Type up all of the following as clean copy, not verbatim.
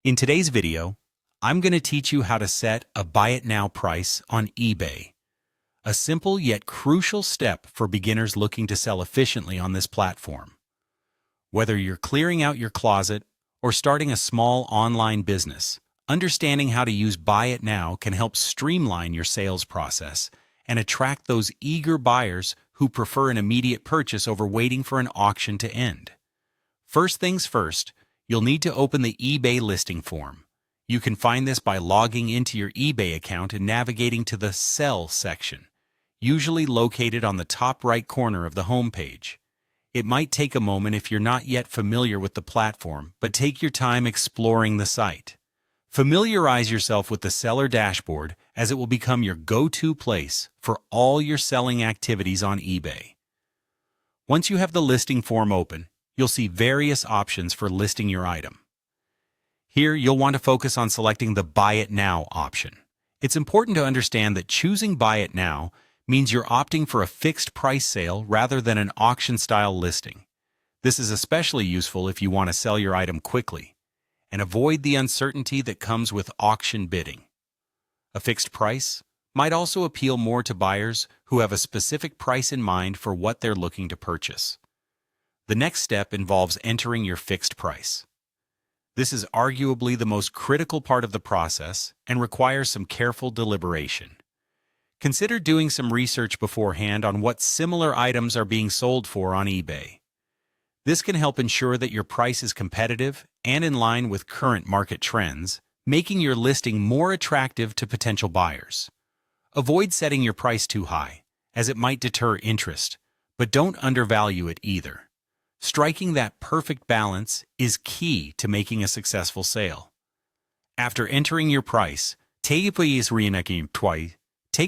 In today's video, I'm going to teach you how to set a Buy It Now price on eBay. A simple yet crucial step for beginners looking to sell efficiently on this platform. Whether you're clearing out your closet or starting a small online business, understanding how to use Buy It Now can help streamline your sales process and attract those eager buyers who prefer an immediate purchase over waiting for an auction to end. First things first, you'll need to open the eBay listing form. You can find this by logging into your eBay account and navigating to the Sell section, usually located on the top right corner of the home page. It might take a moment if you're not yet familiar with the platform, but take your time exploring the site. Familiarize yourself with the seller dashboard, as it will become your go-to place for all your selling activities on eBay. Once you have the listing form open, you'll see various options for listing your item. Here, you'll want to focus on selecting the Buy It Now option. It's important to understand that choosing Buy It Now means you're opting for a fixed price sale rather than an auction-style listing. This is especially useful if you want to sell your item quickly and avoid the uncertainty that comes with auction bidding. A fixed price might also appeal more to buyers who have a specific price in mind for what they're looking to purchase. The next step involves entering your fixed price. This is arguably the most critical part of the process and requires some careful deliberation. Consider doing some research beforehand on what similar items are being sold for on eBay. This can help ensure that your price is competitive and in line with current market trends, making your listing more attractive to potential buyers. Avoid setting your price too high, as it might deter interest, but don't undervalue it either. Striking that perfect balance is key to making a successful sale. After entering your price, take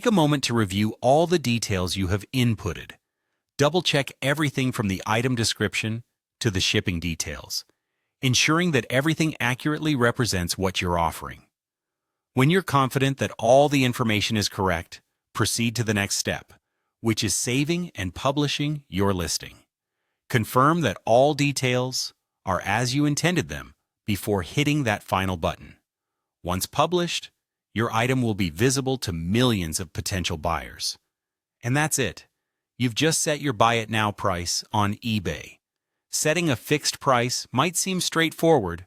a moment to review all the details you have inputted. Double-check everything from the item description to the shipping details, ensuring that everything accurately represents what you're offering. When you're confident that all the information is correct, proceed to the next step, which is saving and publishing your listing. Confirm that all details are as you intended them before hitting that final button. Once published, your item will be visible to millions of potential buyers. And that's it. You've just set your Buy It Now price on eBay. Setting a fixed price might seem straightforward,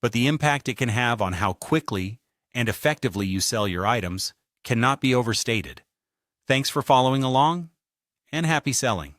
but the impact it can have on how quickly and effectively you sell your items cannot be overstated. Thanks for following along, and happy selling.